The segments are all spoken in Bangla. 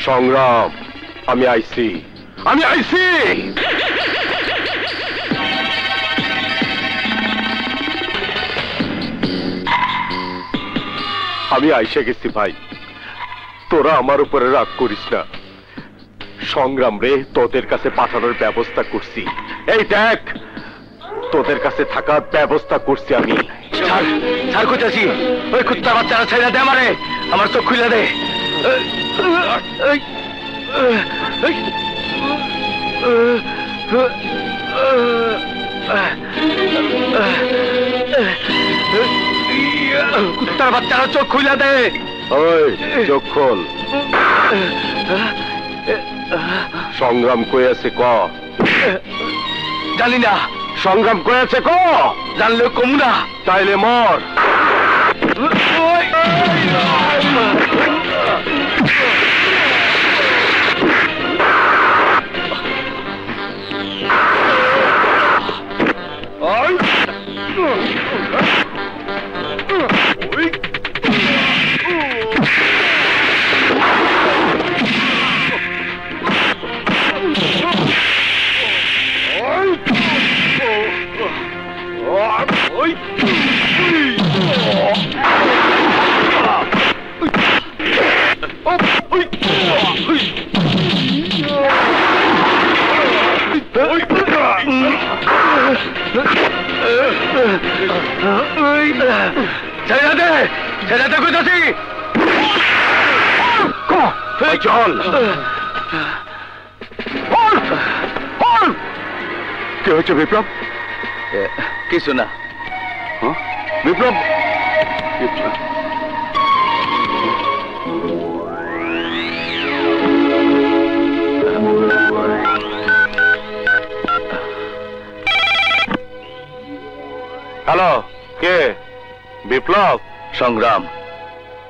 সংগ্রাম, আমি আইছি। আমি আইসে গেছি ভাই, তোরা আমার উপরে রাগ করিস না। সংগ্রাম রে তোদের কাছে পাঠানোর ব্যবস্থা করছি। এই দেখ, তোদের কাছে থাকার ব্যবস্থা করছি আমি। ছাড় কইতাছি, ওই কুত্তা বাচ্চারা ছেড়ে দে আমারে, আমার চোখ খুলে দে। কুত্তার বাচ্চারা চোখ খুলে দে। ওই চোখ খোল। সংগ্রাম কই আছে ক? জানি না। সংগ্রাম কই আছে ক? জানলে কম না। তাইলে মর। চল। কি হয়েছে বিপ্লব? কিছু না। বিপ্লব, হ্যালো, কে? বিপ্লব? সংগ্রাম,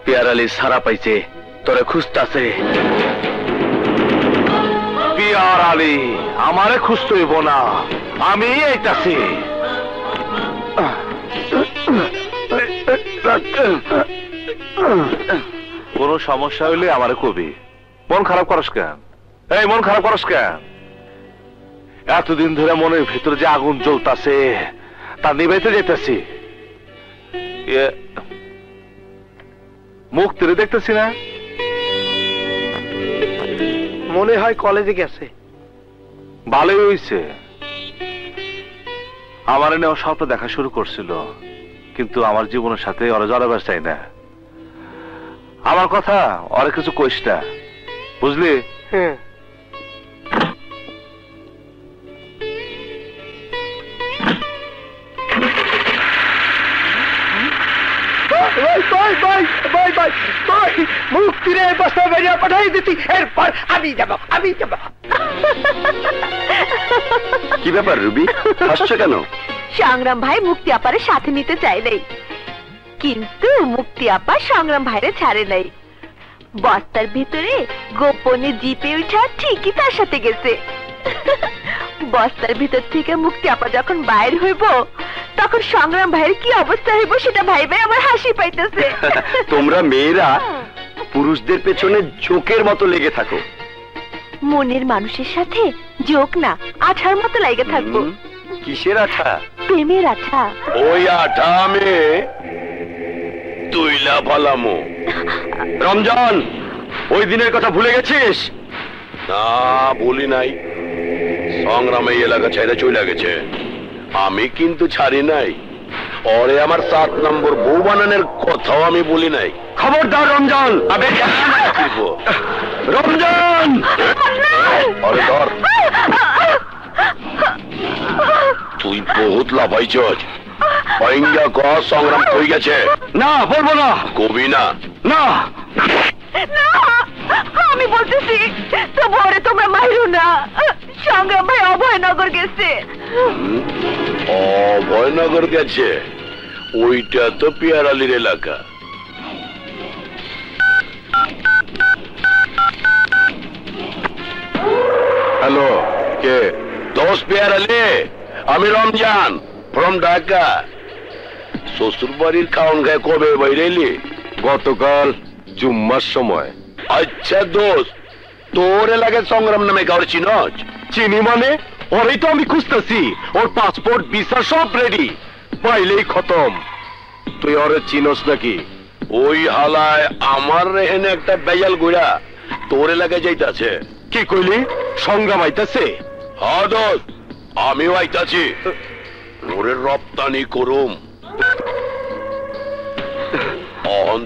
পিয়ার আলী সারা পাইছে, তোরে খুঁজতাছে। পিয়ার আলী আমারে খুঁজতে হইব না, আমি এইটাছি। কোন সমস্যা হইলে আমারে কবি। মন খারাপ করস কেন? এই মন খারাপ করস কেন? এতদিন ধরে মনের ভিতরে যে আগুন জ্বলতাছে তা নিভাইতে যেতেছি। মুখ তেরে দেখতেছি না? মনে হয় কলেজে গেছে। ভালোই হইছে। আমার এনে ওর স্বপ্ন দেখা শুরু করছিল, কিন্তু আমার জীবনের সাথে ওরা জড়াবার চাই না। আমার কথা ওরা কিছু কইস না, বুঝলি? হ্যাঁ। মুক্তিরে বস্তা বেরিয়ে পাঠাই দিতি, এরপর আমি যাব। কি ব্যাপার রুবি, হাসছো কেন? সংগ্রাম ভাই মুক্তি আপারে সাথে নিতে চাইলেই, কিন্তু মুক্তি আপা সংগ্রাম ভাইরে ছাড়ে নাই। বস্তার ভিতরে গোপনে জিপে উঠা ঠিকই তার সাথে গেছে। বস্তার ভিতর থেকে মুক্তি আপা যখন বাইর হইব, তখন সংগ্রাম ভাইয়ের কি অবস্থা হইব সেটা ভাইবে আমার হাসি পাইতেছে। তোমরা মেয়েরা পুরুষদের পেছনে ঝোঁকের মতো লেগে থাকো। মনের মানুষের সাথে জোক না, আঠার মতো লাগে থাকবো। কিসের আঠা? প্রেমের আঠা। ওই আঠা আমি তুইলা ভালামো। রমজান, ওই দিনের কথা ভুলে গেছিস? না, বলি নাই। সংগ্রাম এই এলাকা ছেড়ে চলে গেছে, আমি কিন্তু ছাড়ি নাই। ওরে আমার 7 নম্বর বউ বানানোর কথাও আমি বলি নাই। খবরদার রমজান! রমজান! আরে ধর, তুই বহুত লাফাইছস। সংগ্রাম কই গেছে? না, বলবো না। কবি না? না, আমি বলতেছি তো বরে তোমরা মাইরো না। সংগ্রাম ভাই অভয়নগর গেছে। অভয়নগর গেছে? ওইটা তো পিয়ার আলীর এলাকা। হ্যালো, কে? দোস্ত পিয়ার আলী, আমি রমজান ফ্রম ঢাকা। শ্বশুর বাড়ির কাউন গায়ে কবে বাইরে এলি? গতকাল জুম্মার সময়। আচ্ছা দোস্ত, তোর এলাকায় সংগ্রাম নামে কাউরে চিনস? চিনি মানে? ওরই তো আমি খুঁজতেছি। ওর পাসপোর্ট ভিসা সব রেডি, পাইলেই খতম। তুই ওরে চিনস নাকি? ওই হালায় আমার রেহেনে একটা বেজাল গুড়া তোর এলাকায় যাইতাছে। কি কইলি? সংগ্রাম আইতাছে? হ্যাঁ দোস্ত, আমিও আইতাছি। ওরে রপ্তানি করুম,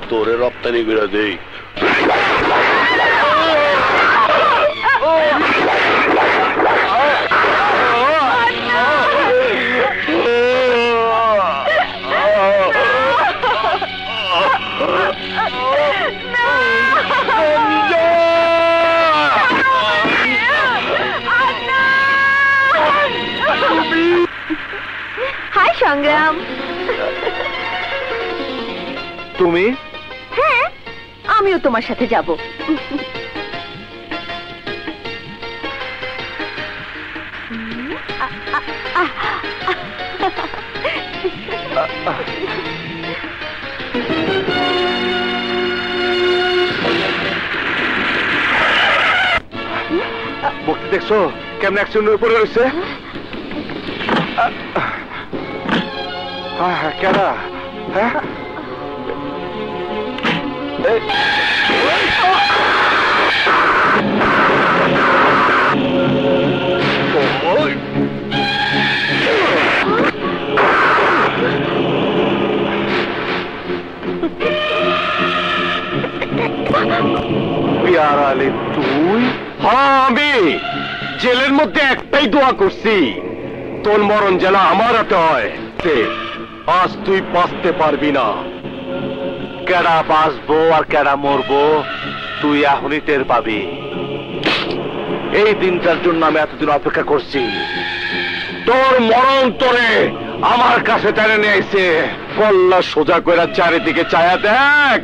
তোরে রপ্তানি করে দেই। হাই সংগ্রাম। তুমি? হ্যাঁ, আমিও তোমার সাথে যাব। মুক্তি দেখছো কেমন অ্যাক্সিডেন্ট উপরে রয়েছে? কেনা? হ্যাঁ, পিয়ারালে তুই? হ্যাঁ আমি জেলের মধ্যে একটাই দোয়া করছি, তোর মরণ যেন আমার হাতে হয়। আজ তুই বাঁচতে পারবি না। কেডা বাঁচবো আর কেডা মরবো তুই এখনই টের পাবি। এই দিনটার জন্য আমি এতদিন অপেক্ষা করছি। তোর মরণ তোরে আমার কাছে টেনে নিয়ে এসে কল্লা সোজা করে চারিদিকে চায়া দেখ।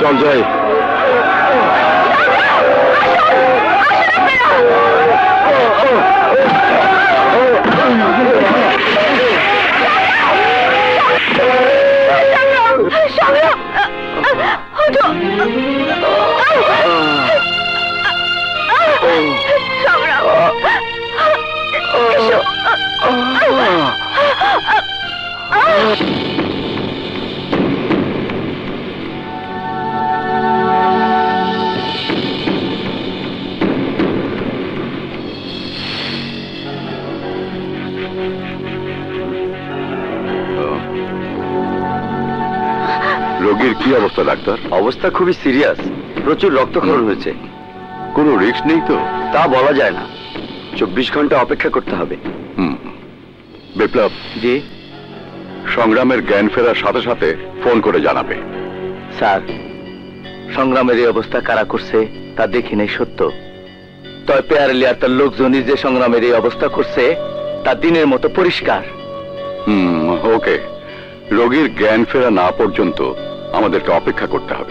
চল যাই। সংগ্রাম, ওঠো। সংগ্রাম, এসো। রোগীর কি অবস্থা ডাক্তার? অবস্থা খুবই সিরিয়াস, প্রচুর রক্তক্ষরণ হয়েছে। কোনো রিস্ক নেই তো? তা বলা যায় না, 24 ঘন্টা অপেক্ষা করতে হবে। বিপ্লব, জি সংগ্রামের জ্ঞান ফেরার সাথে সাথে ফোন করে জানাবে। স্যার, সংগ্রামের এই অবস্থা কারা করছে তা দেখি নাই সত্য, তবে পেয়ারেলি আর তার লোকজনই যে সংগ্রামের এই অবস্থা করছে তা দিনের মতো পরিষ্কার। ওকে, রোগীর জ্ঞান ফেরা না পর্যন্ত আমাদেরকে অপেক্ষা করতে হবে।